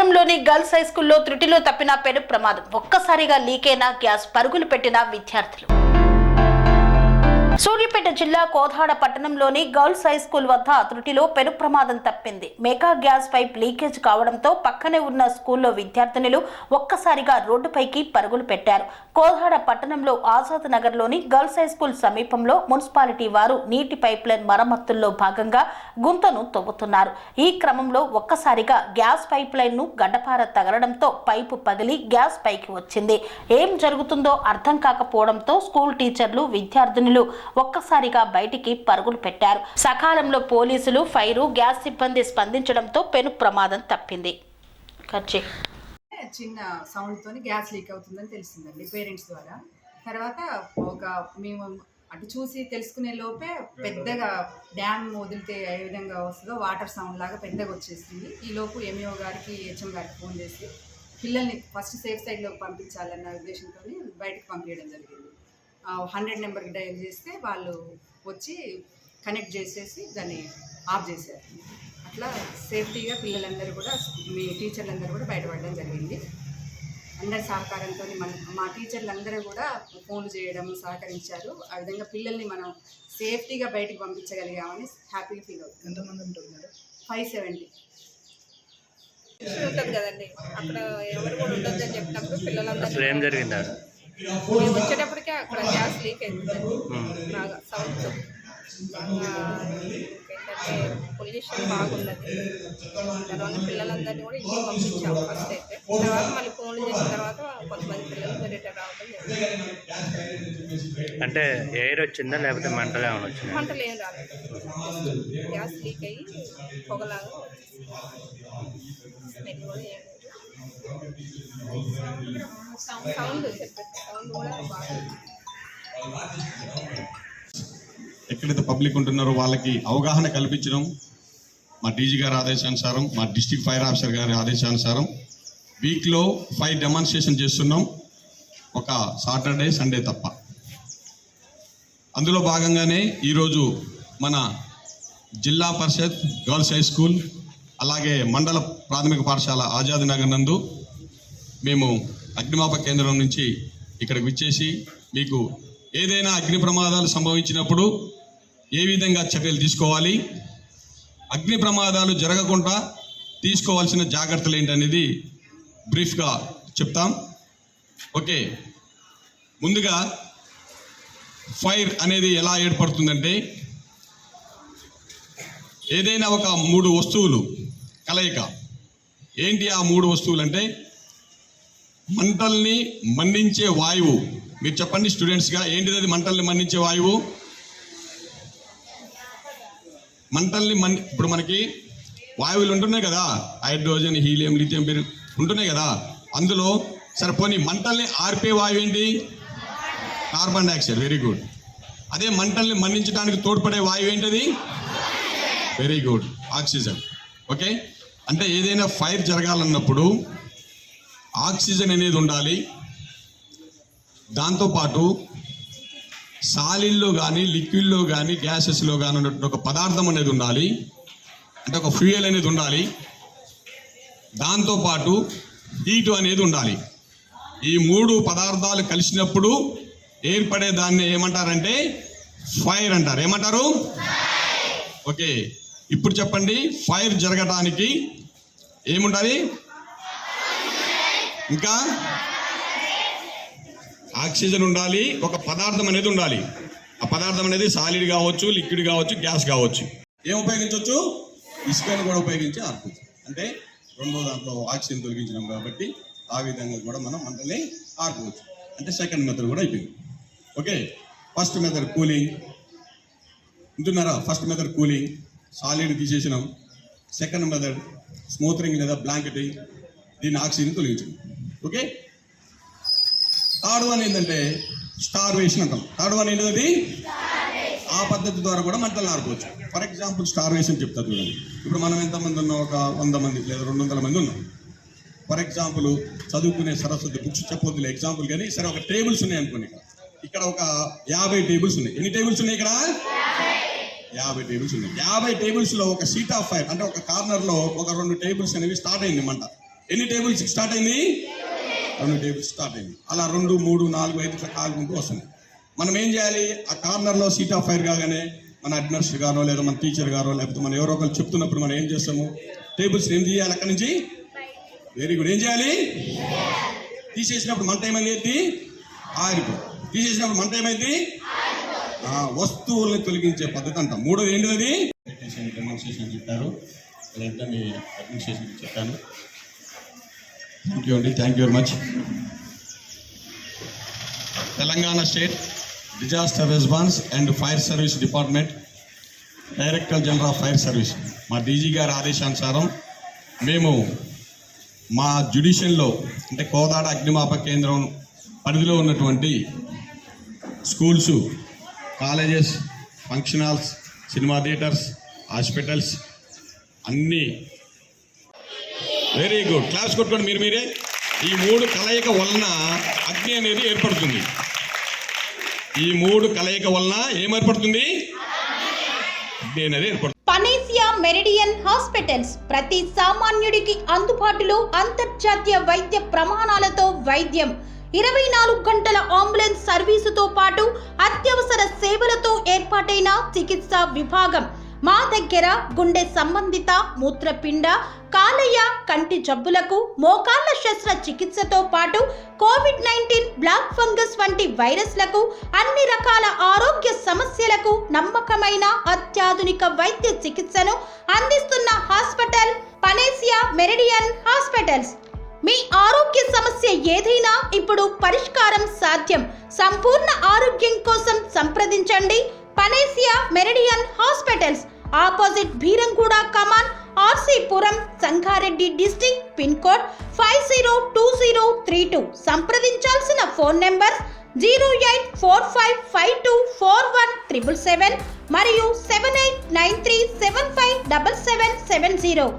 పట్టణంలోని girls high స్కూల్లో త్రుటిలో తప్పిన పెను ప్రమాదం. ఒక్కసారిగా లీకైన గ్యాస్, పరుగులు పెట్టిన విద్యార్థులు. సూర్యాపేట జిల్లా కోదాడ పట్టణంలోని గర్ల్స్ హై స్కూల్ వద్ద త్రుటిలో పెను ప్రమాదం తప్పింది. మెగా గ్యాస్ పైప్ లీకేజ్ కావడంతో పక్కనే ఉన్న స్కూల్లో విద్యార్థినులు ఒక్కసారిగా రోడ్డుపైకి పరుగులు పెట్టారు. కోదాడ పట్టణంలో ఆజాద్ నగర్లోని గర్ల్స్ హై స్కూల్ సమీపంలో మున్సిపాలిటీ వారు నీటి పైప్ లైన్ మరమ్మతుల్లో భాగంగా గుంతను తవ్వుతున్నారు. ఈ క్రమంలో ఒక్కసారిగా గ్యాస్ పైప్ లైన్ ను గడ్డపార తగలడంతో పైపు పగిలి గ్యాస్ పైకి వచ్చింది. ఏం జరుగుతుందో అర్థం కాకపోవడంతో స్కూల్ టీచర్లు, విద్యార్థినులు ఒక్కసారిగా బయటికి పరుగులు పెట్టారు. సకాలంలో పోలీసులు, ఫైరు, గ్యాస్ సిబ్బంది స్పందించడంతో పెను ప్రమాదం తప్పింది. చిన్న సౌండ్ తోని గ్యాస్ లీక్ అవుతుందని తెలిసిందండి పేరెంట్స్ ద్వారా. తర్వాత మేము అటు చూసి తెలుసుకునే లోపే పెద్దగా డ్యామ్ వదిలితే ఏ విధంగా వస్తుందో వాటర్ సౌండ్ లాగా పెద్దగా వచ్చేసింది. ఈ లోపు ఎంఈఓ గారికి, హెచ్ఎం గారికి ఫోన్ చేసి పిల్లల్ని ఫస్ట్ సేఫ్ సైడ్లోకి పంపించాలన్న ఉద్దేశంతో బయటకు పంపించడం జరిగింది. 100 నెంబర్కి డయల్ చేస్తే వాళ్ళు వచ్చి కనెక్ట్ చేసేసి దాన్ని ఆఫ్ చేశారు. అట్లా సేఫ్టీగా పిల్లలందరూ కూడా, మీ టీచర్లందరూ కూడా బయటపడడం జరిగింది. అందరి సహకారంతో మా టీచర్లందరూ కూడా ఫోన్లు చేయడం సహకరించారు. ఆ విధంగా పిల్లల్ని మనం సేఫ్టీగా బయటకు పంపించగలిగామని హ్యాపీగా ఫీల్ అవుతుంది. ఎంతమంది ఉంటుంది మేడం? 570 ఉంటుంది కదండి. అక్కడ ఎవరు కూడా ఉండొద్దని చెప్పినప్పుడు పిల్లలందరూ అసలు ఏం జరిగిందా? మేము వచ్చేటప్పటికే అక్కడ గ్యాస్ లీక్ అయింది బాగా సౌండ్తో. ఏంటంటే పొల్యూషన్ బాగున్నది. తర్వాత పిల్లలందరినీ కూడా ఇంటికి పంపించాము ఫస్ట్ అయితే. తర్వాత మళ్ళీ ఫోన్లు చేసిన తర్వాత కొంతమంది పిల్లలు రిటర్న్ రావడం జరిగింది. అంటే ఎయిర్ వచ్చిందా లేకపోతే మంటలు ఏమైనా వచ్చిందా? మంటలు ఏం రాలేదు, గ్యాస్ లీక్ అయ్యి పొగలాగా స్మెల్ కూడా ఏం సౌండ్ కూడా బాగా. ఎక్కడైతే పబ్లిక్ ఉంటున్నారో వాళ్ళకి అవగాహన కల్పించడం మా డీజీ గారి ఆదేశానుసారం, మా డిస్ట్రిక్ట్ ఫైర్ ఆఫీసర్ గారి ఆదేశానుసారం వీక్లో 5 డెమాన్స్ట్రేషన్ చేస్తున్నాం, ఒక సాటర్డే, సండే తప్ప. అందులో భాగంగానే ఈరోజు మన జిల్లా పరిషత్ గర్ల్స్ హై స్కూల్, అలాగే మండల ప్రాథమిక పాఠశాల ఆజాద్ నగర్ నందు మేము అగ్నిమాపక కేంద్రం నుంచి ఇక్కడికి విచ్చేసి మీకు ఏదైనా అగ్ని ప్రమాదాలు సంభవించినప్పుడు ఏ విధంగా చర్యలు తీసుకోవాలి, అగ్ని ప్రమాదాలు జరగకుండా తీసుకోవాల్సిన జాగ్రత్తలు ఏంటనేది బ్రీఫ్గా చెప్తాం. ఓకే, ముందుగా ఫైర్ అనేది ఎలా ఏర్పడుతుందంటే, ఏదైనా ఒక 3 వస్తువులు కలయిక. ఏంటి ఆ 3 వస్తువులు అంటే, మంటల్ని మండించే వాయువు. మీరు చెప్పండి స్టూడెంట్స్గా, ఏంటిది అది మంటల్ని మండించే వాయువు? ఇప్పుడు మనకి వాయువులు ఉంటున్నాయి కదా, హైడ్రోజన్, హీలియం, లిథియం ఉంటున్నాయి కదా. అందులో సరిపోని మంటల్ని ఆర్పే వాయువు ఏంటి? Carbon dioxide. Very good. అదే మంటల్ని మండించడానికి తోడ్పడే వాయువు ఏంటది? Very good, oxygen. ఓకే, అంటే ఏదైనా ఫైర్ జరగాలన్నప్పుడు ఆక్సిజన్ అనేది ఉండాలి. దాంతోపాటు సాలిడ్లో కానీ, లిక్విడ్లో కానీ, గ్యాసెస్లో కానీ ఉన్నటువంటి ఒక పదార్థం అనేది ఉండాలి, అంటే ఒక ఫ్యూయల్ అనేది ఉండాలి. దాంతోపాటు హీటు అనేది ఉండాలి. ఈ 3 పదార్థాలు కలిసినప్పుడు ఏర్పడే దాన్ని ఏమంటారంటే ఫైర్ అంటారు. ఏమంటారు? ఓకే, ఇప్పుడు చెప్పండి, ఫైర్ జరగడానికి ఏముండాలి? ఇంకా ఆక్సిజన్ ఉండాలి, ఒక పదార్థం అనేది ఉండాలి. ఆ పదార్థం అనేది సాలిడ్ కావచ్చు, లిక్విడ్ కావచ్చు, గ్యాస్ కావచ్చు. ఏం ఉపయోగించవచ్చు? ఇసుకను కూడా ఉపయోగించి ఆర్పచ్చు. అంటే రెండో దాంట్లో ఆక్సిజన్ తొలగించినాం కాబట్టి ఆ విధంగా కూడా మనం మంటల్ని ఆర్పవచ్చు. అంటే సెకండ్ మెథడ్ కూడా అయిపోయింది. Okay, first method cooling. ఉంటున్నారా? ఫస్ట్ మెథడ్ కూలింగ్, సాలిడ్ తీసేసినాం. సెకండ్ మెథడ్ స్మూతరింగ్ లేదా బ్లాంకెటింగ్, దీన్ని ఆక్సిజన్ తొలగించడం. ఓకే, థర్డ్ వన్ ఏంటంటే స్టార్వేషన్ అంటాం. థర్డ్ వన్ ఏంటది? ఆ పద్ధతి ద్వారా కూడా మంటలు ఆర్పవచ్చు. ఫర్ ఎగ్జాంపుల్ స్టార్వేషన్ చెప్తారు చూడండి. ఇప్పుడు మనం ఎంతమంది ఉన్నాం? ఒక 100 మంది లేదా 200 మంది ఉన్నాం. ఫర్ ఎగ్జాంపుల్ చదువుకునే సరస్వతి బుక్స్ చెప్పొద్దులే ఎగ్జాంపుల్, కానీ సరే ఒక టేబుల్స్ ఉన్నాయి అనుకోండి. ఇక్కడ ఒక 50 టేబుల్స్ ఉన్నాయి. ఎన్ని టేబుల్స్ ఉన్నాయి ఇక్కడ? 50 టేబుల్స్ ఉన్నాయి. 50 టేబుల్స్లో ఒక సీట్ ఆఫ్ ఫైర్ అంటే ఒక కార్నర్లో ఒక 2 టేబుల్స్ అనేవి స్టార్ట్ అయింది మంట. ఎన్ని టేబుల్స్ స్టార్ట్ అయింది? 2 టేబుల్స్ స్టార్ట్ అయింది. అలా 2, 3, 4, 5 ఇట్లా కాలుకుంటూ వస్తుంది. మనం ఏం చేయాలి? ఆ కార్నర్లో సీట్ ఆఫ్ ఫైర్ కాగానే మన అడ్మినిస్టర్ గారో లేదా మన టీచర్ గారో లేకపోతే మనం ఎవరో ఒకరు చెప్తున్నప్పుడు మనం ఏం చేస్తాము? టేబుల్స్ ఏం తీయాలి? అక్కడి నుంచి వెరీ గుడ్. ఏం చేయాలి? తీసేసినప్పుడు మంట ఏమైంది? ఆరిపో. తీసేసినప్పుడు మంట ఏమైంది? వస్తువుల్ని తొలగించే పద్ధతి అంట. మూడోది ఏంటిది? డెమాన్స్ట్రేషన్ చెప్పారు. అదంతా మీ అడ్మినిస్ట్రేషన్ చెప్పాను. థ్యాంక్ యూ అండి. Thank you very much. Telangana state disaster response and fire service department director general of fire service మా డీజీ గారి ఆదేశానుసారం మేము మా జ్యుడిషియల్లో అంటే కోదాడ అగ్నిమాపక కేంద్రం పరిధిలో ఉన్నటువంటి schools, colleges, function halls, cinema theatres, hospitals అన్నీ వెరీ గుడ్. క్లాస్ కొట్టుకోండి మీరే. ఈ 3 కలయిక వలన అగ్ని అనేది ఏర్పడుతుంది. ఈ 3 కలయిక వలన ఏర్పడుతుంది? అగ్ని అనేది ఏర్పడుతుంది. పనేసియా మెరిడియన్ హాస్పిటల్స్ ప్రతి సామాన్యుడికి అందుబాటులో అంతర్జాతీయ వైద్య ప్రమాణాలతో వైద్యం, 24 గంటల అంబులెన్స్ సర్వీసుతో పాటు అత్యవసర సేవలతో ఏర్పాటైన చికిత్సా విభాగం. మా దగ్గర గుండె సంబంధిత, మూత్రపిండ, కాలేయ, కంటి జబ్బులకు, మోకాళ్ల శస్త్ర చికిత్సతో పాటు కోవిడ్-19, బ్లాక్ ఫంగస్ వంటి వైరస్లకు, అన్ని రకాల ఆరోగ్య సమస్యలకు నమ్మకమైన అత్యాధునిక వైద్య చికిత్సను అందిస్తున్న హాస్పిటల్ పనేసియా మెరిడియన్ హాస్పిటల్స్. మీ ఆరోగ్య సమస్య ఏదైనా ఇప్పుడు పరిష్కారం సాధ్యం. సంపూర్ణ ఆరోగ్యం కోసం సంప్రదించండి Panacea Meridian hospitals, opposite Beeramguda Kaman, RC Puram, Sangareddy district, pin code 502032. సంప్రదించాల్సిన ఫోన్ నెంబర్ 0845524177 మరియు 7893757770.